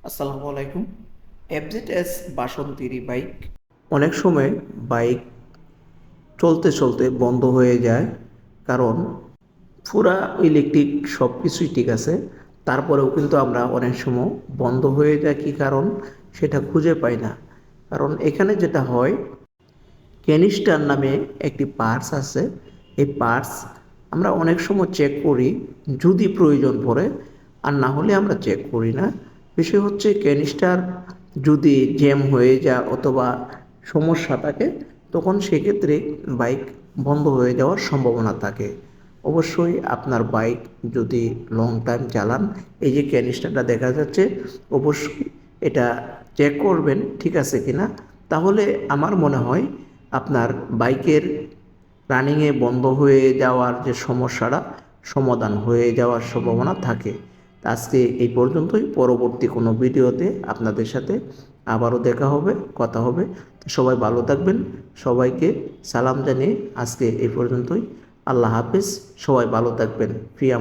আসসালামু আলাইকুম। FZS বাসন্তীর bike অনেক সময় বাইক চলতে চলতে বন্ধ হয়ে যায়, কারণ পুরা ইলেকট্রিক সব কিছুই ঠিক আছে, তারপরেও কিন্তু আমরা অনেক সময় বন্ধ হয়ে যায়। কি কারণ সেটা খুঁজে পাই না। কারণ এখানে যেটা হয়, ক্যানিস্টার নামে একটি পার্টস আছে। এই পার্টস আমরা অনেক সময় চেক করি যদি প্রয়োজন পড়ে, আর না হলে আমরা চেক করি না। বিষয় হচ্ছে ক্যানিস্টার যদি জ্যাম হয়ে যায় অথবা সমস্যা থাকে, তখন সেক্ষেত্রে বাইক বন্ধ হয়ে যাওয়ার সম্ভাবনা থাকে। অবশ্যই আপনার বাইক যদি লং টাইম চালান, এই যে ক্যানিস্টারটা দেখা যাচ্ছে, অবশ্যই এটা চেক করবেন ঠিক আছে কিনা। তাহলে আমার মনে হয় আপনার বাইকের রানিংয়ে বন্ধ হয়ে যাওয়ার যে সমস্যাটা সমাধান হয়ে যাওয়ার সম্ভাবনা থাকে। আজকে এই পর্যন্তই। পরবর্তী কোনো ভিডিওতে আপনাদের সাথে আবারও দেখা হবে, কথা হবে। সবাই ভালো থাকবেন। সবাইকে সালাম জানিয়ে আজকে এই পর্যন্তই। আল্লাহ হাফেজ। সবাই ভালো থাকবেন। প্রিয়